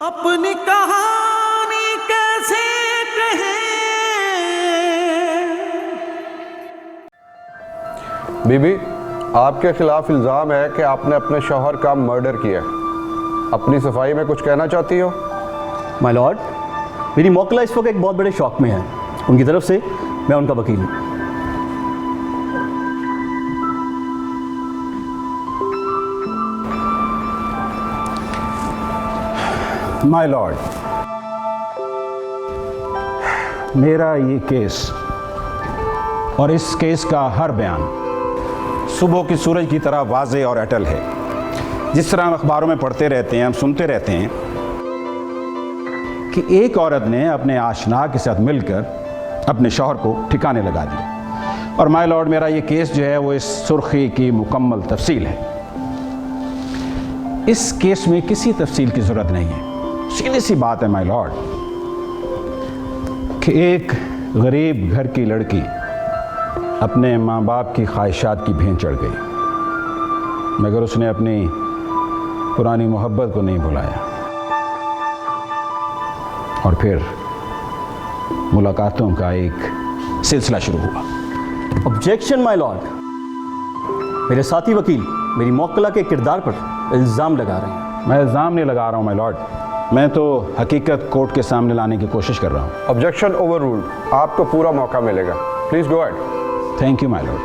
अपनी कहानी कैसे कहें। बीबी, आपके खिलाफ इल्ज़ाम है कि आपने अपने शौहर का मर्डर किया है। अपनी सफाई में कुछ कहना चाहती हो? माय लॉर्ड, मेरी मौकला इस वक्त एक बहुत बड़े शौक में है। उनकी तरफ से मैं उनका वकील हूँ। माय लॉर्ड, मेरा ये केस और इस केस का हर बयान सुबह की सूरज की तरह वाज़े और अटल है। जिस तरह हम अखबारों में पढ़ते रहते हैं, हम सुनते रहते हैं कि एक औरत ने अपने आशना के साथ मिलकर अपने शौहर को ठिकाने लगा दिया। और माय लॉर्ड, मेरा ये केस जो है वो इस सुर्खी की मुकम्मल तफसील है। इस केस में किसी तफसील की ज़रूरत नहीं है। सीधी सी बात है माय लॉर्ड कि एक गरीब घर की लड़की अपने माँ बाप की ख्वाहिशात की भेंट चढ़ गई, मगर उसने अपनी पुरानी मोहब्बत को नहीं भुलाया और फिर मुलाकातों का एक सिलसिला शुरू हुआ। ऑब्जेक्शन माय लॉर्ड, मेरे साथी वकील मेरी मौकला के किरदार पर इल्ज़ाम लगा रहे हैं। मैं इल्ज़ाम नहीं लगा रहा हूँ माय लॉर्ड, मैं तो हकीकत कोर्ट के सामने लाने की कोशिश कर रहा हूँ। Objection overruled. आपको पूरा मौका मिलेगा। Please go ahead. Thank you my Lord.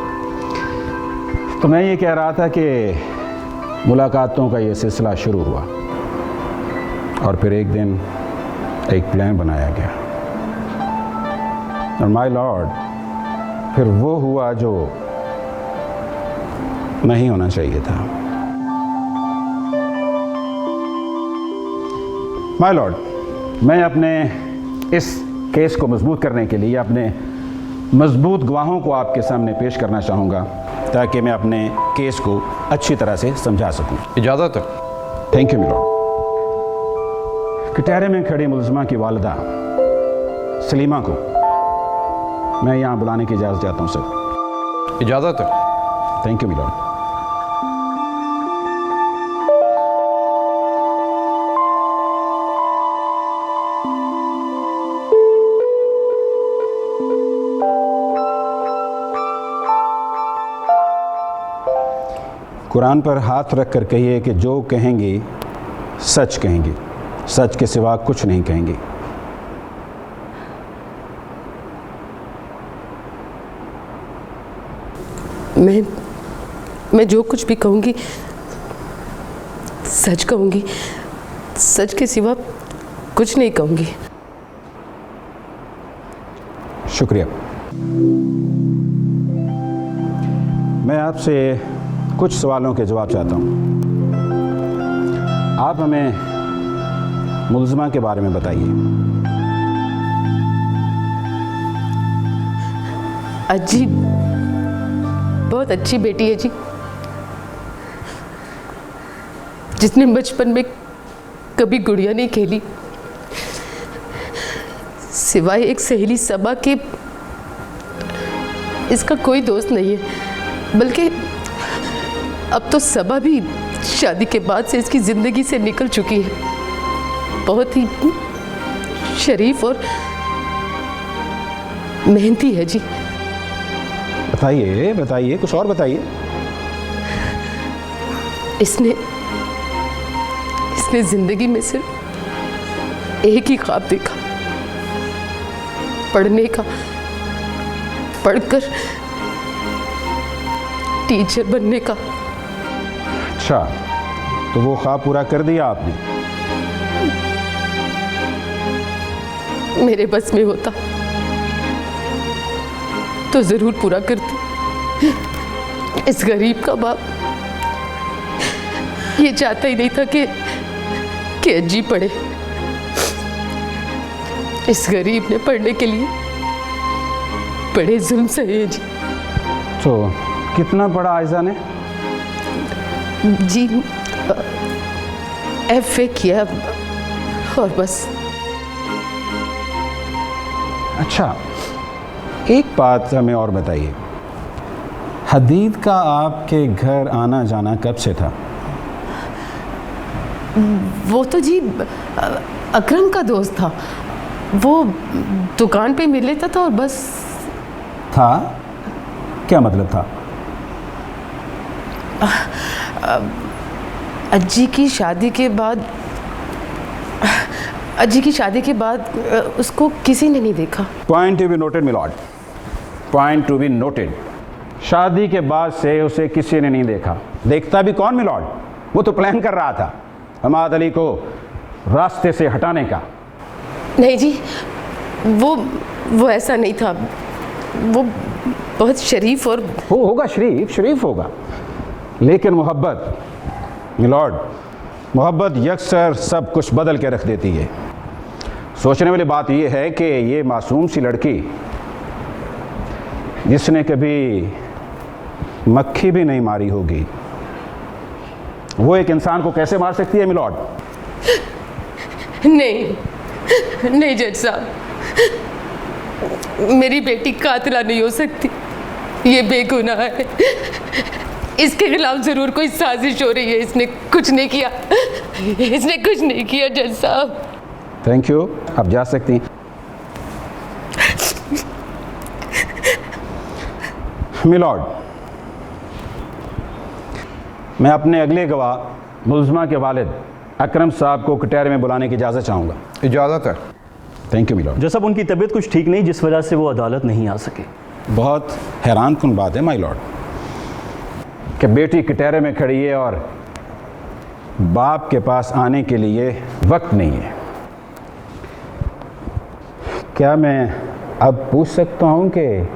तो मैं ये कह रहा था कि मुलाकातों का ये सिलसिला शुरू हुआ और फिर एक दिन एक प्लान बनाया गया और माय लॉर्ड फिर वो हुआ जो नहीं होना चाहिए था। माय लॉर्ड, मैं अपने इस केस को मजबूत करने के लिए अपने मजबूत गवाहों को आपके सामने पेश करना चाहूँगा ताकि मैं अपने केस को अच्छी तरह से समझा सकूँ। इजाज़त है। Thank you my lord. कटहरे में खड़ी मुलज़मा की वालिदा सलीमा को मैं यहाँ बुलाने की इजाज़त चाहता हूँ सर। इजाज़त है। Thank you my Lord. Quran पर हाथ रख कर कहिए कि जो कहेंगे सच कहेंगे, सच के सिवा कुछ नहीं कहेंगे। मैं जो कुछ भी कहूँगी सच कहूँगी, सच के सिवा कुछ नहीं कहूँगी। शुक्रिया। मैं आपसे कुछ सवालों के जवाब चाहता हूँ। आप हमें मुलज़मा के बारे में बताइए। अजी बहुत अच्छी बेटी है जी, जिसने बचपन में कभी गुड़िया नहीं खेली, सिवाय एक सहेली सबा के इसका कोई दोस्त नहीं है। बल्कि अब तो सबा भी शादी के बाद से इसकी ज़िंदगी से निकल चुकी है। बहुत ही शरीफ और मेहनती है जी। बताइए बताइए, कुछ और बताइए। इसने ज़िंदगी में सिर्फ एक ही ख्वाब देखा, पढ़ने का, पढ़कर टीचर बनने का। अच्छा, तो वो ख्वाब पूरा कर दिया आपने? मेरे बस में होता तो ज़रूर पूरा करती। इस गरीब का बाप ये चाहता ही नहीं था कि अज्जी पढ़े। इस गरीब ने पढ़ने के लिए बड़े जुल्म सहे जी। तो कितना पढ़ा आयजा ने? जी FA किया और बस। अच्छा, एक बात हमें और बताइए, हदीद का आपके घर आना जाना कब से था? वो तो जी अकरम का दोस्त था। वो दुकान पे मिल लेता था और बस। था? क्या मतलब था? अज्जी की शादी के बाद उसको किसी ने नहीं देखा। Point to be noted milord, point to be noted. शादी के बाद से उसे किसी ने नहीं देखा। देखता भी कौन मिलॉर्ड? वो तो प्लान कर रहा था हमाद अली को रास्ते से हटाने का। नहीं जी, वो ऐसा नहीं था। वो बहुत शरीफ और होगा, शरीफ होगा, लेकिन मोहब्बत मिलॉर्ड, मोहब्बत यकसर सब कुछ बदल के रख देती है। सोचने वाली बात यह है कि ये मासूम सी लड़की जिसने कभी मक्खी भी नहीं मारी होगी, वो एक इंसान को कैसे मार सकती है मिलॉर्ड? नहीं जज साहब, मेरी बेटी कातिला नहीं हो सकती। ये बेगुनाह है। इसके खिलाफ जरूर कोई साजिश हो रही है। इसने कुछ नहीं किया जज साहब। थैंक यू, आप जा सकती हैं। मिलॉर्ड, मैं अपने अगले गवाह मुलजमा के वालिद अकरम साहब को कटहरे में बुलाने की इजाज़त चाहूँगा। इजाज़त है। Thank you milord. जज साहब, उनकी तबीयत कुछ ठीक नहीं, जिस वजह से वो अदालत नहीं आ सके। बहुत हैरान कुन बात है माय लॉर्ड कि बेटी कटहरे में खड़ी है और बाप के पास आने के लिए वक्त नहीं है। क्या मैं अब पूछ सकता हूँ कि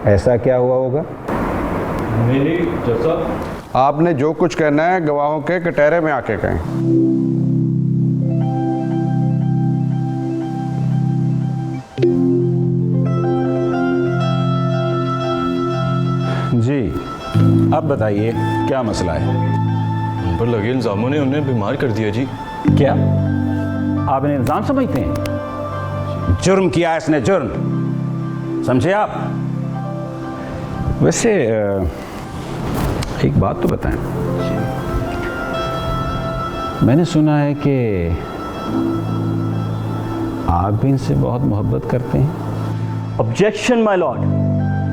ऐसा क्या हुआ होगा? नहीं जज साहब, आपने जो कुछ कहना है गवाहों के कटहरे में आके कहें। जी, अब बताइए क्या मसला है? उन पर लगे इल्ज़ामों ने उन्हें बीमार कर दिया जी। क्या आप इन्हें इल्ज़ाम समझते हैं? जुर्म किया इसने, जुर्म समझे आप? वैसे एक बात तो बताएं, मैंने सुना है कि आप भी इनसे बहुत मोहब्बत करते हैं। ऑब्जेक्शन माय लॉर्ड,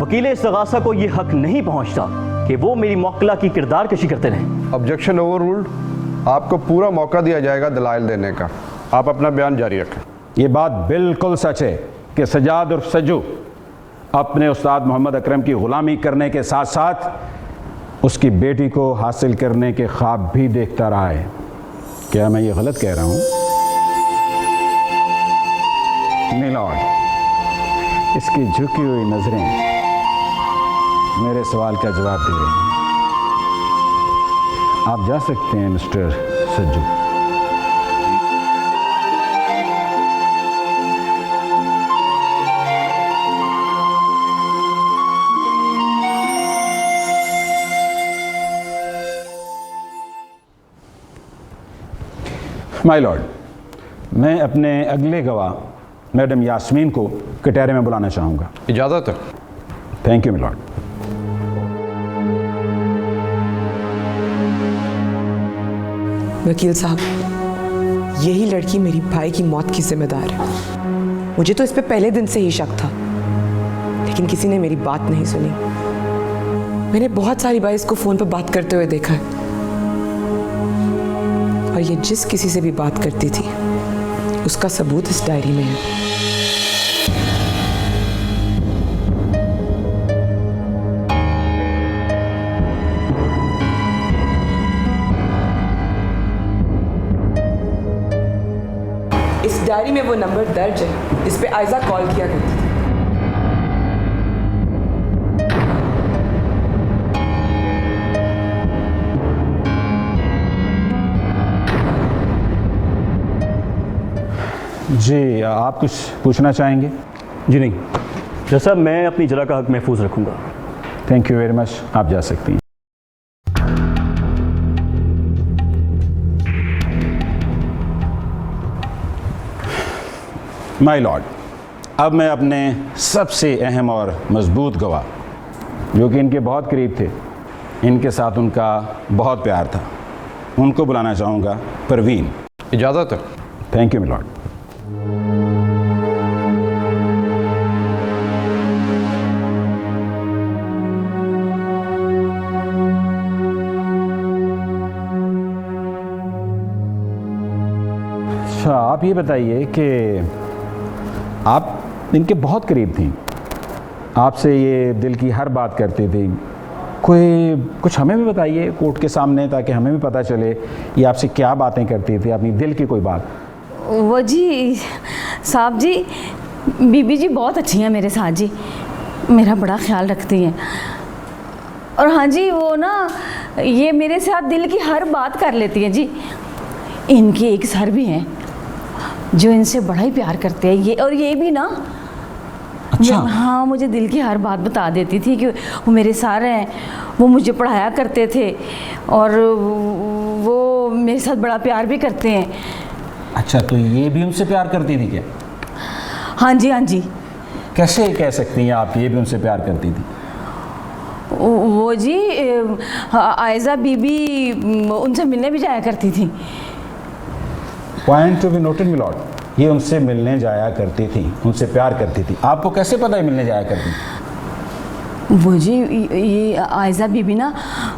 वकील इस्तगासा को यह हक नहीं पहुंचता कि वो मेरी मौकला की किरदार कशी करते रहें। Objection over ruled. आपको पूरा मौका दिया जाएगा दलाइल देने का। आप अपना बयान जारी रखें। ये बात बिल्कुल सच है कि सजाद उर्फ सज्जू अपने उस्ताद मोहम्मद अकरम की गुलामी करने के साथ साथ उसकी बेटी को हासिल करने के ख्वाब भी देखता रहा है। क्या मैं ये गलत कह रहा हूँ? मिलॉर्ड, इसकी झुकी हुई नज़रें मेरे सवाल का जवाब दे रही हैं। आप जा सकते हैं मिस्टर सज्जू। माय लॉर्ड, मैं अपने अगले गवाह मैडम यास्मीन को कटहरे में बुलाना चाहूँगा। इजाज़त है। Thank you milord. वकील साहब, यही लड़की मेरी भाई की मौत की जिम्मेदार है। मुझे तो इस पे पहले दिन से ही शक था, लेकिन किसी ने मेरी बात नहीं सुनी। मैंने बहुत सारी बार इसको फ़ोन पर बात करते हुए देखा है, और ये जिस किसी से भी बात करती थी उसका सबूत इस डायरी में है। इस डायरी में वो नंबर दर्ज है जिस पे आयजा कॉल किया करती थी। जी, आप कुछ पूछना चाहेंगे? जी नहीं जज साहब, मैं अपनी जरा का हक महफूज रखूंगा। थैंक यू वेरी मच, आप जा सकती हैं। माय लॉर्ड, अब मैं अपने सबसे अहम और मजबूत गवाह, जो कि इनके बहुत करीब थे, इनके साथ उनका बहुत प्यार था, उनको बुलाना चाहूँगा। परवीन। इजाज़त है। Thank you milord. अच्छा, आप ये बताइए कि आप इनके बहुत करीब थी, आपसे ये दिल की हर बात करती थी, कोई कुछ हमें भी बताइए कोर्ट के सामने, ताकि हमें भी पता चले ये आपसे क्या बातें करती थी, अपनी दिल की कोई बात। वो जी साहब जी, बीबी जी बहुत अच्छी हैं मेरे साथ जी, मेरा बड़ा ख्याल रखती हैं। और हाँ जी, वो ना ये मेरे साथ दिल की हर बात कर लेती हैं जी। इनके एक सर भी हैं जो इनसे बड़ा ही प्यार करते हैं, ये और ये भी ना। अच्छा। हाँ, मुझे दिल की हर बात बता देती थी कि वो मेरे सर हैं, वो मुझे पढ़ाया करते थे और वो मेरे साथ बड़ा प्यार भी करते हैं। अच्छा, तो ये भी उनसे प्यार करती थी क्या? हाँ जी, हाँ जी। कैसे कह सकती हैं आप ये भी उनसे प्यार करती थी? वो जी आयज़ा बीबी उनसे मिलने भी जाया करती थी। Point to be noted milord, ये उनसे मिलने जाया करती थी, उनसे प्यार करती थी। आपको कैसे पता है मिलने जाया करती थी? वो जी ये आयज़ा बीबी ना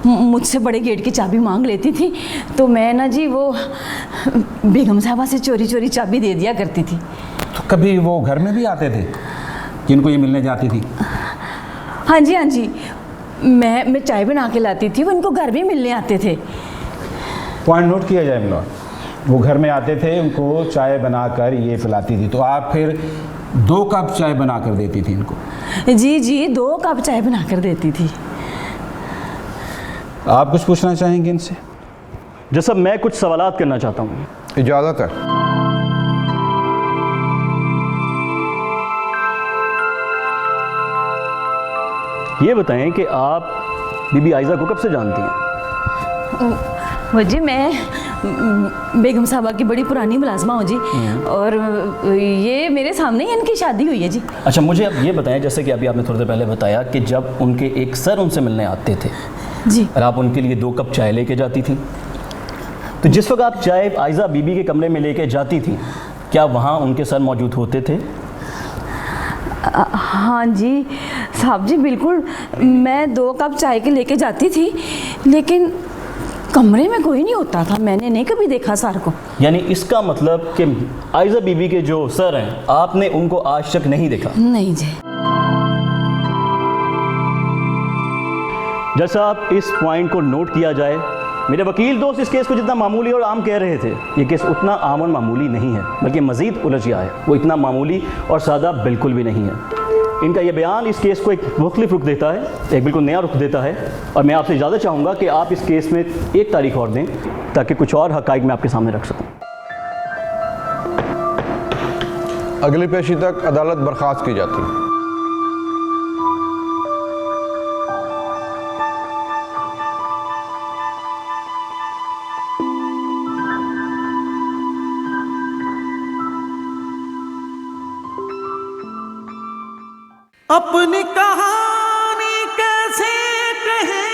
मुझसे बड़े गेट की चाबी मांग लेती थी, तो मैं ना जी वो बेगम साहबा से चोरी चोरी चाबी दे दिया करती थी। तो कभी वो घर में भी आते थे जिनको ये मिलने जाती थी? हाँ जी, हाँ जी, मैं चाय बना के लाती थी, वो इनको घर भी मिलने आते थे। पॉइंट नोट किया जाए मिलॉर्ड, वो घर में आते थे, उनको चाय बनाकर ये पिलाती थी, तो आप फिर 2 कप चाय बना कर देती थी इनको? जी जी, 2 कप चाय बना कर देती थी। आप कुछ पूछना चाहेंगे इनसे? जैसा मैं कुछ सवालात करना चाहता हूँ। इजाज़त है। ये बताएं कि आप बीबी आयज़ा को कब से जानती हैं? वो जी मैं बेगम साहबा की बड़ी पुरानी मुलाजमा हूँ जी, और ये मेरे सामने ही इनकी शादी हुई है जी। अच्छा, मुझे अब ये बताएं, जैसे कि अभी आपने थोड़ी देर पहले बताया कि जब उनके एक सर उनसे मिलने आते थे जी, और आप उनके लिए 2 कप चाय लेके जाती थी, तो जिस वक्त आप चाय आयज़ा बीबी के कमरे में लेके जाती थी, क्या वहाँ उनके सर मौजूद होते थे? हाँ जी साहब जी, बिल्कुल। मैं 2 कप चाय के लेके जाती थी, लेकिन कमरे में कोई नहीं होता था, मैंने नहीं कभी देखा सर को। यानी इसका मतलब कि आयज़ा बीबी के जो सर हैं, आपने उनको आज तक नहीं देखा? नहीं जी। जैसा आप इस पॉइंट को नोट किया जाए, मेरे वकील दोस्त इस केस को जितना मामूली और आम कह रहे थे, ये केस उतना आम और मामूली नहीं है, बल्कि मज़ीद उलझ गया है। वो इतना मामूली और सादा बिल्कुल भी नहीं है। इनका ये बयान इस केस को एक मुख्तलिफ रुख देता है, एक बिल्कुल नया रुख देता है, और मैं आपसे इजाज़त चाहूँगा कि आप इस केस में 1 तारीख और दें, ताकि कुछ और हक़ाइक़ मैं आपके सामने रख सकूँ। अगली पेशी तक अदालत बर्खास्त की जाती है। अपनी कहानी कैसे कहें